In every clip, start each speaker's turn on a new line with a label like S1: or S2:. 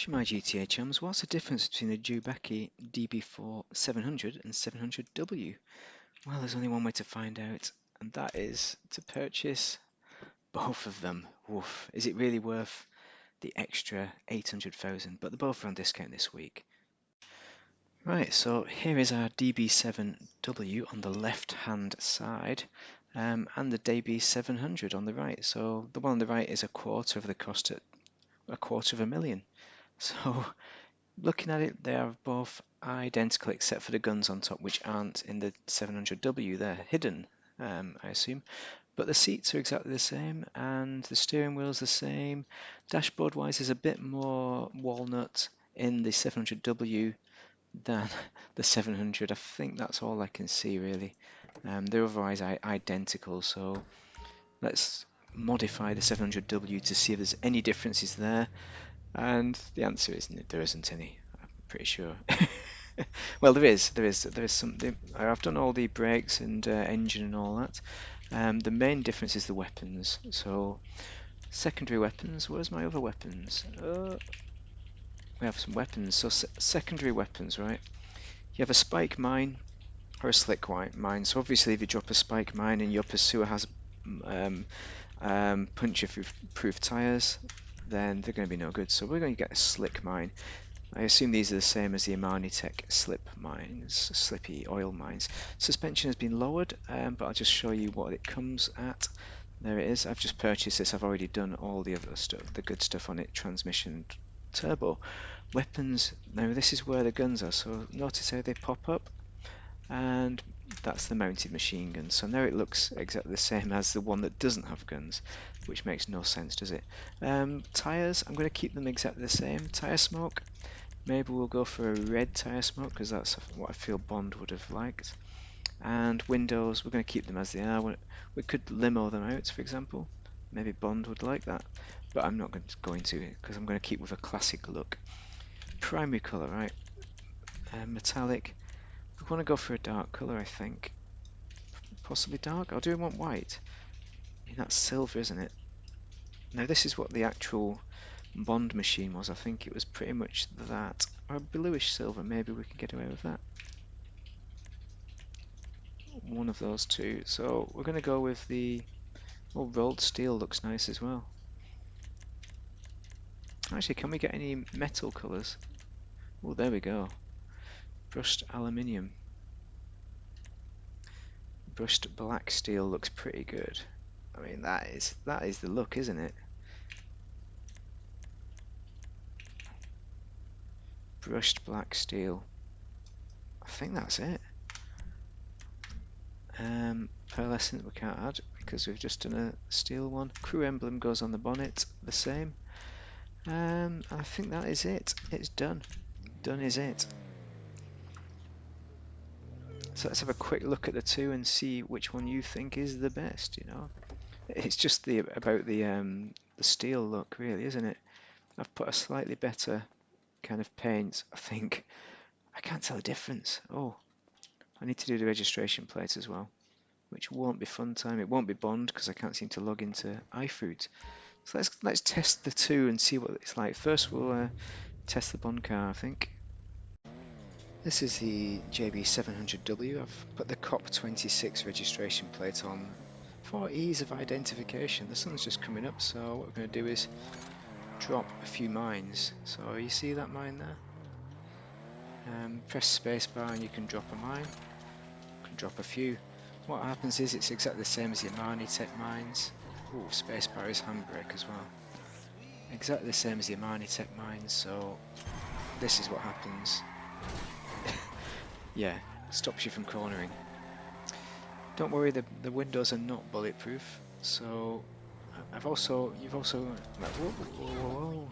S1: My GTA chums, what's the difference between the Dewbauchee JB700 and 700W? Well, there's only one way to find out, and that is to purchase both of them. Woof. Is it really worth the extra 800,000? But they're both on discount this week. Right, so here is our DB7W on the left-hand side, and the JB700 on the right. So the one on the right is a quarter of the cost at $250,000. So looking at it, they are both identical except for the guns on top, which aren't in the 700W. They're hidden, I assume. But the seats are exactly the same, and the steering wheel's the same. Dashboard-wise, there's a bit more walnut in the 700W than the 700. I think that's all I can see, really. They're otherwise identical, so let's modify the 700W to see if there's any differences there. And the answer is there isn't any. I'm pretty sure. Well, there is something. I've done all the brakes and engine and all that. The main difference is the weapons. So secondary weapons. Where's my other weapons? We have some weapons. So secondary weapons, right? You have a spike mine or a slick mine. So obviously, if you drop a spike mine and your pursuer has puncture-proof tires, then they're going to be no good. So we're going to get a slick mine. I assume these are the same as the Tech slip mines, slippy oil mines. Suspension has been lowered, but I'll just show you what it comes at. There it is. I've just purchased this. I've already done all the other stuff, the good stuff on it. Transmission, turbo, weapons. Now this is where the guns are. So notice how they pop up, and that's the mounted machine gun. So now it looks exactly the same as the one that doesn't have guns, which makes no sense, does it? Tires, I'm going to keep them exactly the same. Tire smoke, maybe we'll go for a red tire smoke because that's what I feel Bond would have liked. And windows, we're going to keep them as they are. We could limo them out, for example. Maybe Bond would like that, but I'm not going to because I'm going to keep with a classic look. Primary colour, right? Metallic. We want to go for a dark colour, I think. Possibly dark? Or do we want white? Yeah, that's silver, isn't it? Now this is what the actual Bond machine was. I think it was pretty much that. Or bluish silver, maybe we can get away with that. One of those two. So we're going to go with the... Oh, rolled steel looks nice as well. Actually, can we get any metal colours? Oh, there we go. Brushed aluminium. Brushed black steel looks pretty good. I mean, that is the look, isn't it? Brushed black steel. I think that's it. Pearlescent we can't add because we've just done a steel one. Crew emblem goes on the bonnet, the same. I think that is it. It's done. Done is it. So let's have a quick look at the two and see which one you think is the best. You know, it's just about the steel look, really, isn't it? I've put a slightly better kind of paint, I think. I can't tell the difference. Oh, I need to do the registration plate as well, which won't be fun time. It won't be Bond because I can't seem to log into iFood. So let's test the two and see what it's like. First, we'll test the Bond car, I think. This is the JB700W. I've put the COP26 registration plate on for ease of identification. The sun's just coming up, so what we're going to do is drop a few mines. So you see that mine there? Press spacebar and you can drop a mine. You can drop a few. What happens is it's exactly the same as the Tech mines. Ooh, spacebar is handbrake as well. Exactly the same as the Tech mines, so this is what happens. Yeah, stops you from cornering. Don't worry, the windows are not bulletproof. So you've also whoa.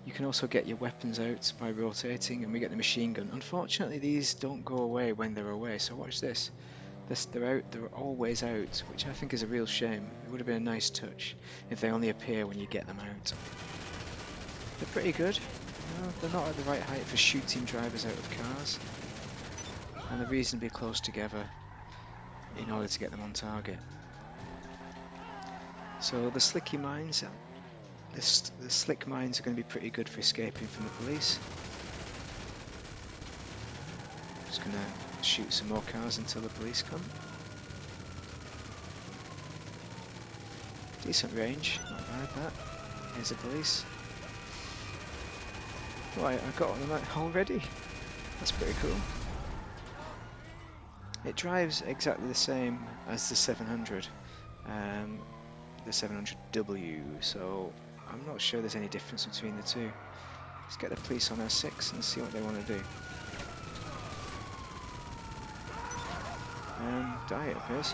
S1: You can also get your weapons out by rotating, and we get the machine gun. Unfortunately, these don't go away when they're away. So watch this. They're always out, which I think is a real shame. It would have been a nice touch if they only appear when you get them out. They're pretty good. You know, they're not at the right height for shooting drivers out of cars, and they're reasonably close together in order to get them on target. So the slicky mines, the slick mines are going to be pretty good for escaping from the police. Just going to shoot some more cars until the police come. Decent range, not bad that. Here's the police. Right, I got them already. That's pretty cool. It drives exactly the same as the 700, the 700W, so I'm not sure there's any difference between the two. Let's get the police on R6 and see what they want to do. Die, it appears.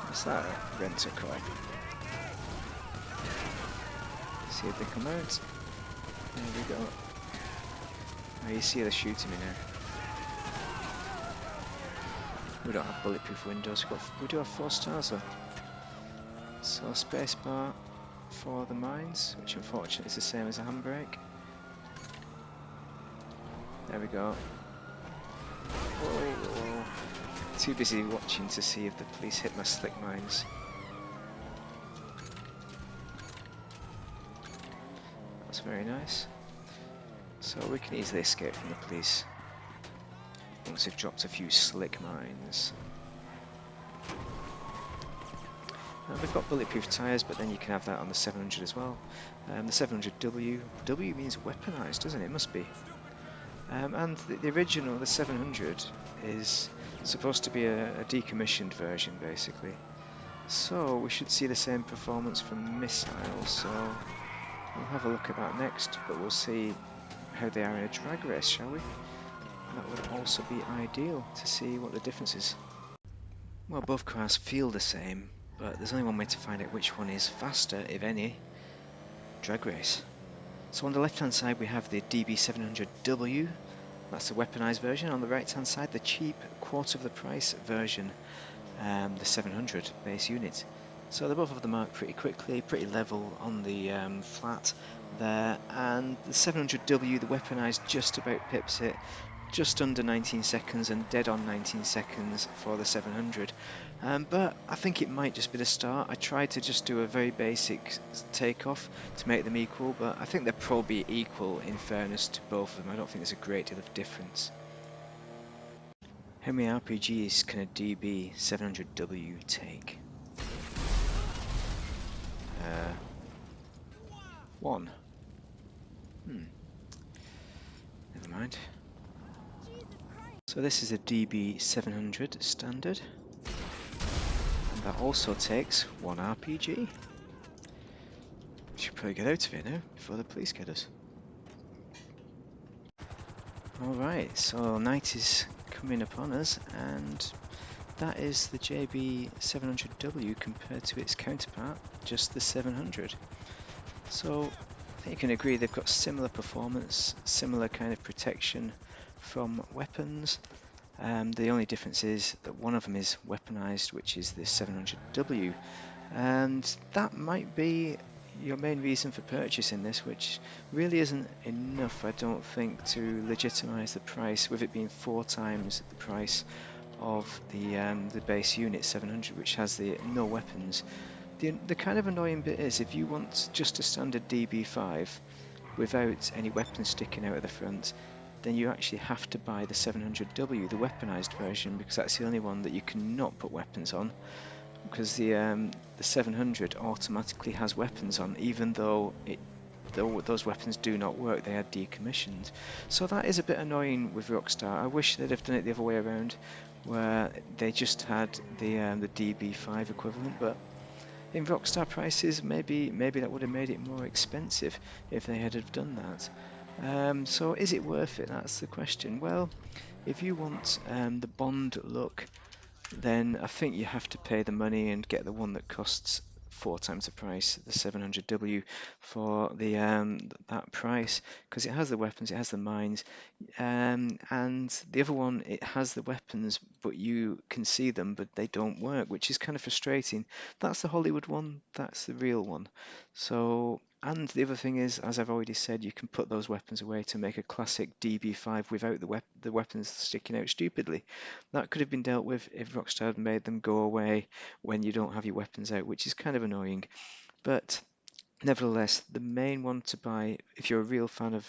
S1: What's that? Rent-a-car. See if they come out. There we go. Oh, you see they're shooting me now. We don't have bulletproof windows. We do have 4 stars though. So spacebar for the mines, which unfortunately is the same as a handbrake. There we go. Whoa. Too busy watching to see if the police hit my slick mines. That's very nice. So we can easily escape from the police once they've dropped a few slick mines. We've got bulletproof tyres, but then you can have that on the 700 as well. The 700W, W means weaponised, doesn't it? It must be. And the original, the 700, is supposed to be a decommissioned version, basically. So we should see the same performance from missiles, so we'll have a look at that next, but we'll see how they are in a drag race, shall we? That would also be ideal to see what the difference is. Well, both cars feel the same, but there's only one way to find out which one is faster, if any. Drag race. So on the left hand side we have the DB700W, that's the weaponised version. On the right hand side the cheap, quarter of the price version, the 700 base unit. So they both have the mark pretty quickly, pretty level on the flat there, and the 700W, the weaponised, just about pips it, just under 19 seconds and dead on 19 seconds for the 700. But I think it might just be the start. I tried to just do a very basic takeoff to make them equal, but I think they're probably equal in fairness to both of them. I don't think there's a great deal of difference. How many RPGs can a DB700W take? 1. Never mind. So this is a DB700 standard, and that also takes 1 RPG. We should probably get out of here now before the police get us. Alright, so night is coming upon us, and that is the JB700W compared to its counterpart, just the 700. So I think you can agree they've got similar performance, similar kind of protection from weapons. The only difference is that one of them is weaponised, which is the 700W, and that might be your main reason for purchasing this, which really isn't enough, I don't think, to legitimise the price, with it being 4 times the price of the base unit 700, which has the no weapons. The kind of annoying bit is if you want just a standard DB5 without any weapons sticking out of the front, then you actually have to buy the 700W, the weaponised version, because that's the only one that you cannot put weapons on, because the 700 automatically has weapons on, even though those weapons do not work, they are decommissioned. So that is a bit annoying with Rockstar. I wish they'd have done it the other way around, where they just had the DB5 equivalent, but in Rockstar prices, maybe that would have made it more expensive if they had have done that. So is it worth it? That's the question. Well, if you want the Bond look, then I think you have to pay the money and get the one that costs 4 times the price, the 700W, for the that price, because it has the weapons, it has the mines, and the other one, it has the weapons, but you can see them, but they don't work, which is kind of frustrating. That's the Hollywood one, that's the real one. So, and the other thing is, as I've already said, you can put those weapons away to make a classic DB5 without the weapons sticking out stupidly. That could have been dealt with if Rockstar had made them go away when you don't have your weapons out, which is kind of annoying. But nevertheless, the main one to buy if you're a real fan of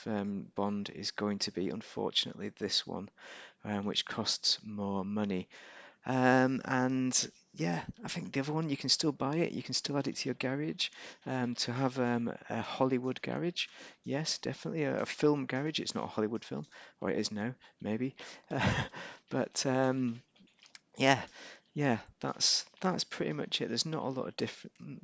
S1: Bond is going to be, unfortunately, this one, which costs more money. And yeah, I think the other one, you can still buy it. You can still add it to your garage to have a Hollywood garage. Yes, definitely a film garage. It's not a Hollywood film, or it is now, maybe. But yeah, yeah, that's pretty much it. There's not a lot of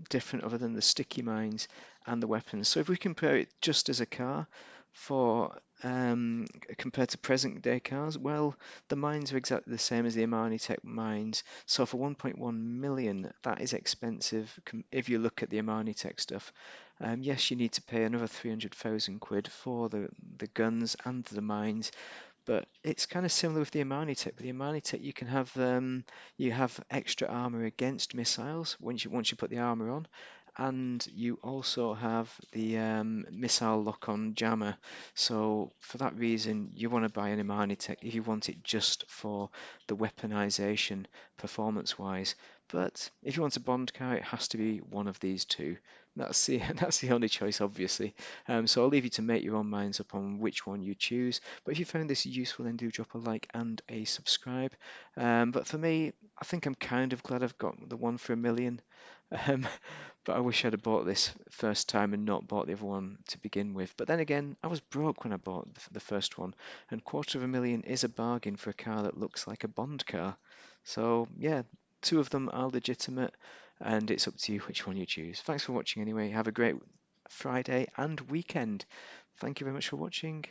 S1: different other than the sticky mines and the weapons. So if we compare it just as a car for compared to present day cars, well, the mines are exactly the same as the Imani Tech mines. So for 1.1 million, that is expensive if you look at the Imani Tech stuff. Yes, you need to pay another 300,000 quid for the guns and the mines, but it's kind of similar with the Imani Tech. With the Imani Tech, you have extra armor against missiles once you put the armor on, and you also have the missile lock-on jammer. So for that reason, you want to buy an Imani Tech if you want it just for the weaponization performance-wise. But if you want a Bond car, it has to be one of these two. That's the only choice, obviously. So I'll leave you to make your own minds up on which one you choose. But if you found this useful, then do drop a like and a subscribe. But for me, I think I'm kind of glad I've got the one for a million. Um, but I wish I'd have bought this first time and not bought the other one to begin with. But then again, I was broke when I bought the first one, and $250,000 is a bargain for a car that looks like a Bond car. So yeah, two of them are legitimate, and it's up to you which one you choose. Thanks for watching anyway. Have a great Friday and weekend. Thank you very much for watching.